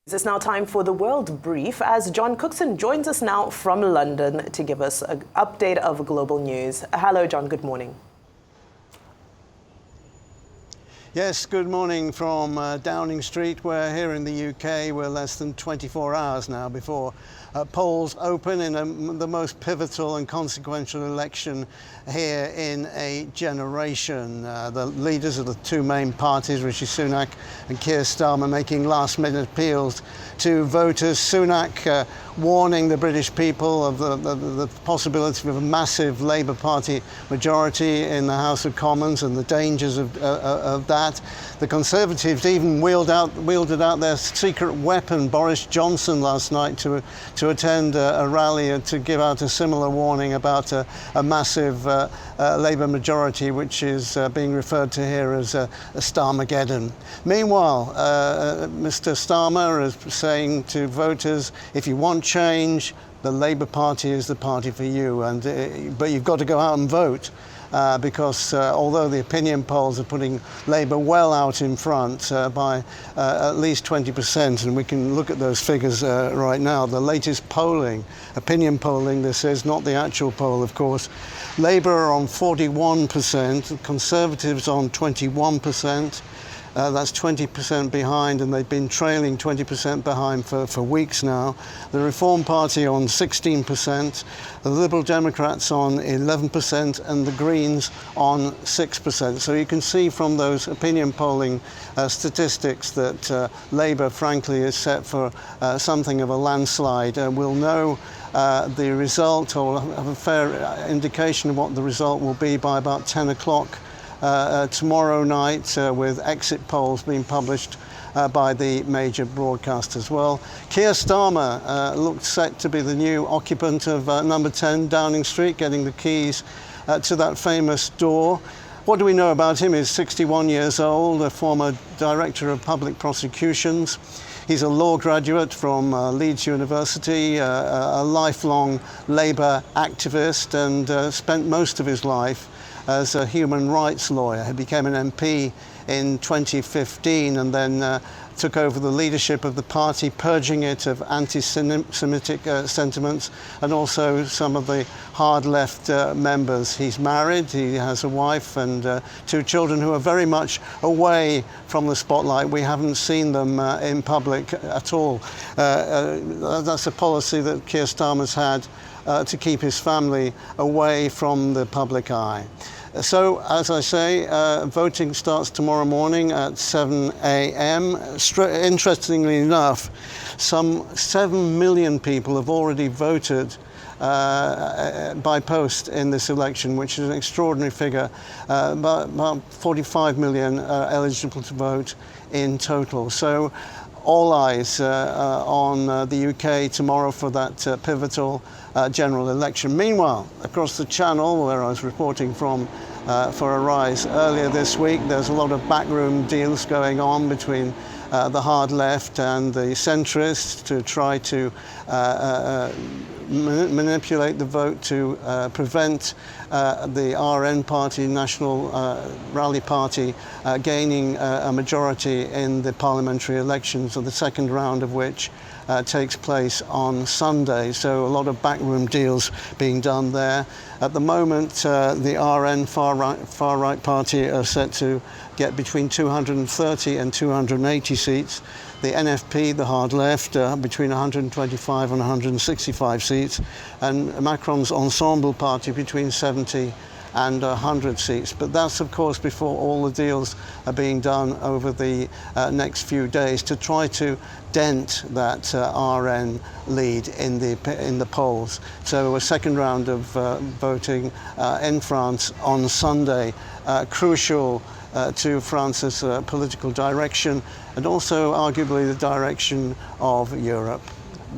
It's now time for the World Brief as John Cookson joins us now from London to give us an update of global news. Hello, John. Good morning. Yes, good morning from Downing Street. We're here in the UK. We're less than 24 hours now before polls open in the most pivotal and consequential election here in a generation. The leaders of the two main parties, Rishi Sunak and Keir Starmer, making last-minute appeals to voters. Sunak warning the British people of the possibility of a massive Labour Party majority in the House of Commons and the dangers of that. The Conservatives even wielded out their secret weapon, Boris Johnson, last night to attend a rally to give out a similar warning about a massive Labour majority, which is being referred to here as a Starmageddon. Meanwhile, Mr. Starmer is saying to voters, if you want change, the Labour Party is the party for you, but you've got to go out and vote. Because although the opinion polls are putting Labour well out in front by at least 20%, and we can look at those figures right now, the latest polling, opinion polling, this is not the actual poll, of course, Labour are on 41%, Conservatives on 21%. That's 20% behind, and they've been trailing 20% behind for weeks now. The Reform Party on 16%, the Liberal Democrats on 11%, and the Greens on 6%. So you can see from those opinion polling statistics that Labour, frankly, is set for something of a landslide. We'll know the result, or have a fair indication of what the result will be by about 10 o'clock. Tomorrow night, with exit polls being published by the major broadcasters. Well, Keir Starmer looked set to be the new occupant of number 10 Downing Street, getting the keys to that famous door. What do we know about him? He's 61 years old, a former director of public prosecutions. He's a law graduate from Leeds University, a lifelong Labour activist, and spent most of his life as a human rights lawyer. He became an MP in 2015 and then took over the leadership of the party, purging it of anti-Semitic sentiments and also some of the hard left members. He's married, he has a wife and two children who are very much away from the spotlight. We haven't seen them in public at all. That's a policy that Keir Starmer's had to keep his family away from the public eye. So, as I say, voting starts tomorrow morning at 7 a.m. Interestingly enough, some 7 million people have already voted by post in this election, which is an extraordinary figure. About 45 million are eligible to vote in total. So, all eyes on the UK tomorrow for that pivotal general election. Meanwhile, across the channel, where I was reporting from for Arise earlier this week, there's a lot of backroom deals going on between the hard left and the centrists to try to manipulate the vote to prevent the RN party, National Rally Party, gaining a majority in the parliamentary elections, of the second round of which takes place on Sunday. So a lot of backroom deals being done there. At the moment, the RN far right party are set to get between 230 and 280 seats. The NFP, the hard left, between 125 and 165 seats, and Macron's Ensemble party between 70 and 100 seats. But that's, of course, before all the deals are being done over the next few days to try to dent that RN lead in the polls. So a second round of voting in France on Sunday, crucial to France's political direction and also arguably the direction of Europe.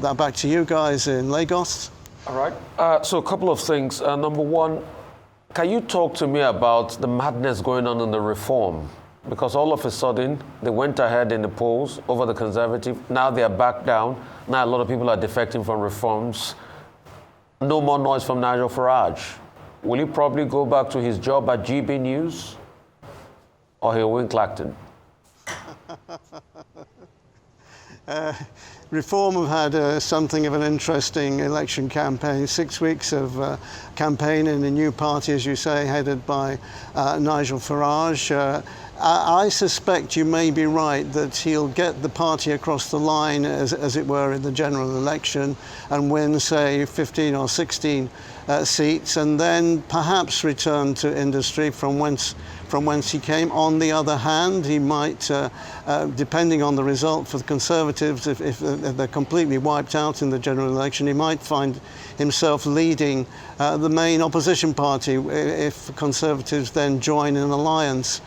Now back to you guys in Lagos. All right. So a couple of things. Number one, can you talk to me about the madness going on in the reform? Because all of a sudden, they went ahead in the polls over the Conservative. Now they are back down. Now a lot of people are defecting from reforms. No more noise from Nigel Farage. Will he probably go back to his job at GB News? Or he'll win Clacton? Reform have had something of an interesting election campaign, 6 weeks of campaign in a new party, as you say, headed by Nigel Farage. I suspect you may be right that he'll get the party across the line, as it were, in the general election and win, say, 15 or 16 seats, and then perhaps return to industry from whence he came. On the other hand, he might, depending on the result for the Conservatives, if they're completely wiped out in the general election, he might find himself leading the main opposition party if Conservatives then join an alliance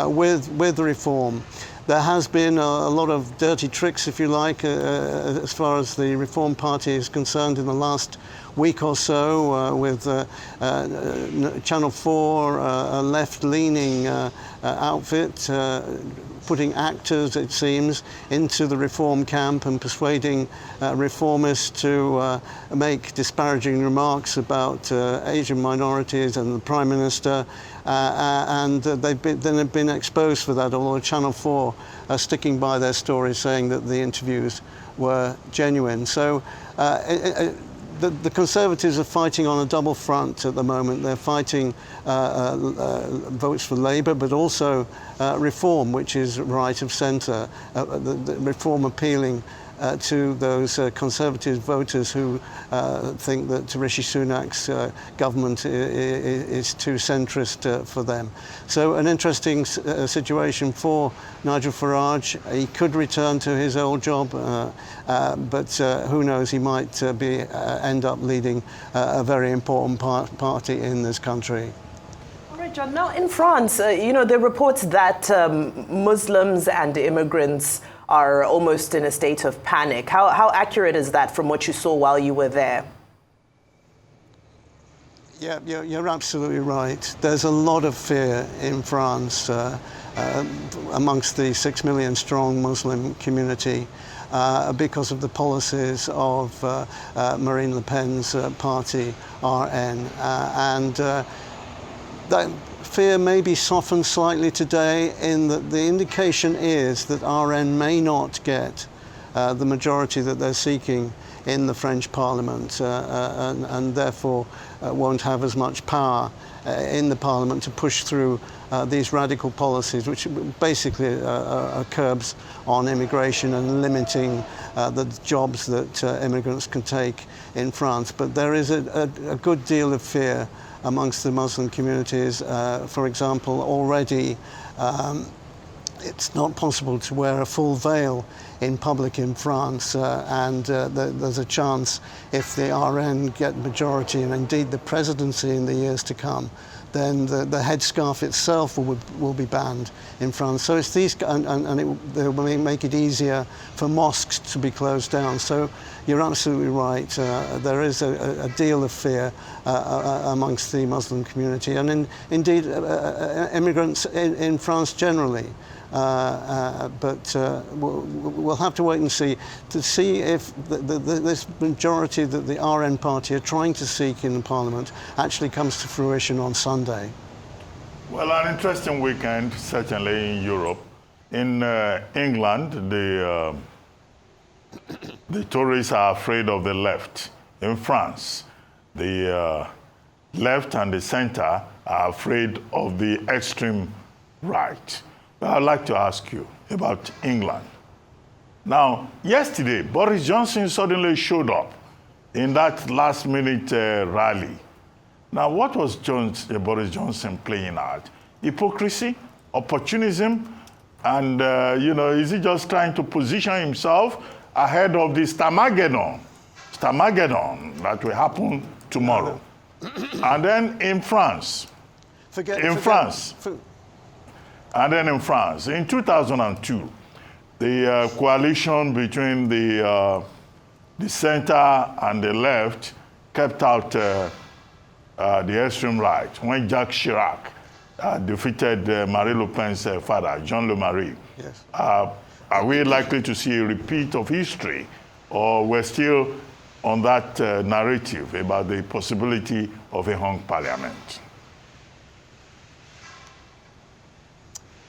with Reform. There has been a lot of dirty tricks, if you like, as far as the Reform Party is concerned in the last week or so, with Channel 4, a left-leaning outfit, putting actors, it seems, into the Reform camp and persuading reformists to make disparaging remarks about Asian minorities and the Prime Minister, and they've been exposed for that, although Channel 4 are sticking by their story, saying that the interviews were genuine. So the Conservatives are fighting on a double front at the moment. They're fighting votes for Labour, but also Reform, which is right of centre, the Reform appealing to those Conservative voters who think that Rishi Sunak's government is too centrist for them. So an interesting situation for Nigel Farage. He could return to his old job, but who knows, he might end up leading a very important party in this country. All right, John. Now, in France, there are reports that Muslims and immigrants are almost in a state of panic. How accurate is that from what you saw while you were there? Yeah, you're absolutely right. There's a lot of fear in France amongst the 6 million strong Muslim community because of the policies of Marine Le Pen's party, RN. And that fear may be softened slightly today in that the indication is that RN may not get the majority that they're seeking in the French Parliament and therefore won't have as much power in the Parliament to push through these radical policies, which basically are curbs on immigration and limiting the jobs that immigrants can take in France. But there is a good deal of fear amongst the Muslim communities. For example, already it's not possible to wear a full veil in public in France, and there's a chance if the RN get majority and indeed the presidency in the years to come, then the headscarf itself will be banned in France. So it's these, and they will make it easier for mosques to be closed down. So you're absolutely right. There is a deal of fear amongst the Muslim community, and indeed immigrants in France generally. But we'll have to wait and see if this majority that the RN party are trying to seek in the Parliament actually comes to fruition on Sunday. Well, an interesting weekend, certainly in Europe. In England, the Tories are afraid of the left. In France, the left and the center are afraid of the extreme right. I'd like to ask you about England. Now, yesterday, Boris Johnson suddenly showed up in that last-minute rally. Now, what was Boris Johnson playing at? Hypocrisy, opportunism, and, is he just trying to position himself ahead of the Starmageddon that will happen tomorrow? And then in France, And then in France, in 2002, the coalition between the center and the left kept out the extreme right when Jacques Chirac defeated Marine Le Pen's father, Jean Le Marie. Yes. Are we likely to see a repeat of history, or we're still on that narrative about the possibility of a hung parliament?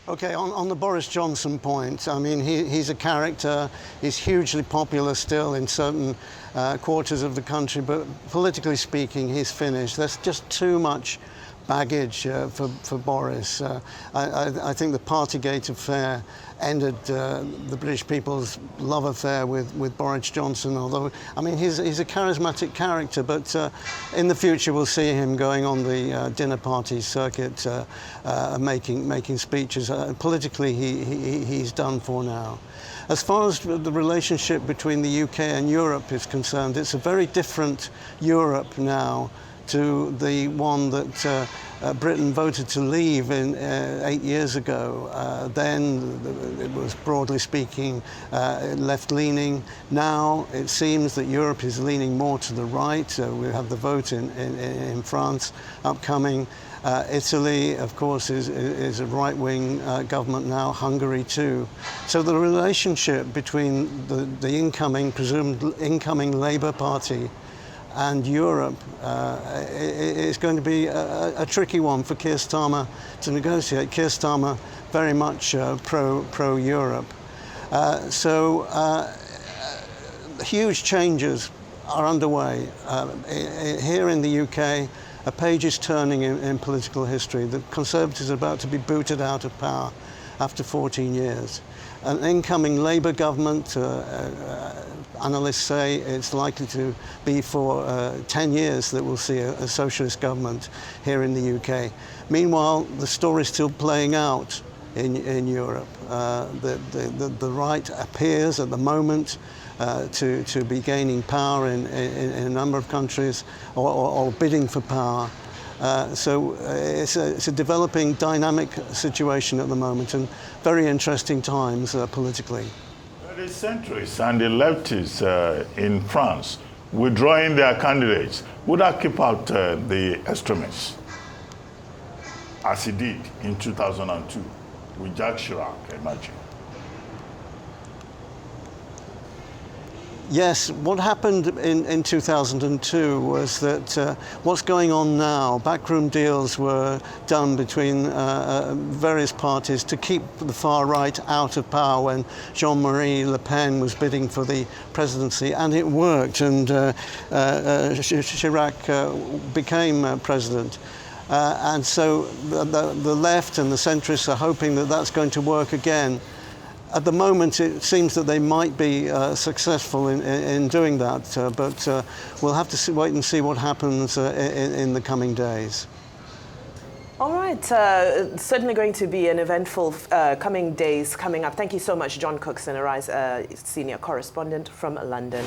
Okay, on the Boris Johnson point, I mean, he's a character. He's hugely popular still in certain quarters of the country, but politically speaking, he's finished. There's just too much baggage for Boris. I think the Partygate affair ended the British people's love affair with Boris Johnson, although, I mean, he's a charismatic character, but in the future we'll see him going on the dinner party circuit, making speeches. Politically, he's done for now. As far as the relationship between the UK and Europe is concerned, it's a very different Europe now to the one that Britain voted to leave in 8 years ago. Then it was, broadly speaking, left-leaning. Now it seems that Europe is leaning more to the right. We have the vote in France upcoming. Italy, of course, is a right-wing government now, Hungary too. So the relationship between the presumed incoming Labour Party and Europe is going to be a tricky one for Keir Starmer to negotiate. Keir Starmer very much pro-Europe. Huge changes are underway. Here in the UK, a page is turning in political history. The Conservatives are about to be booted out of power after 14 years. An incoming Labour government, analysts say it's likely to be for 10 years that we'll see a socialist government here in the UK. Meanwhile, the story's still playing out in Europe. The right appears at the moment to be gaining power in a number of countries or bidding for power. So it's a developing dynamic situation at the moment and very interesting times politically. The centrists and the leftists in France withdrawing their candidates, would that keep out the extremists, as it did in 2002 with Jacques Chirac, imagine? Yes, what happened in 2002 was that what's going on now, backroom deals were done between various parties to keep the far right out of power when Jean-Marie Le Pen was bidding for the presidency, and it worked, and Chirac became president. And so the left and the centrists are hoping that that's going to work again. At the moment, it seems that they might be successful in doing that, but we'll have to wait and see what happens in the coming days. All right, certainly going to be an eventful coming days coming up. Thank you so much, John Cookson, Arise senior correspondent from London.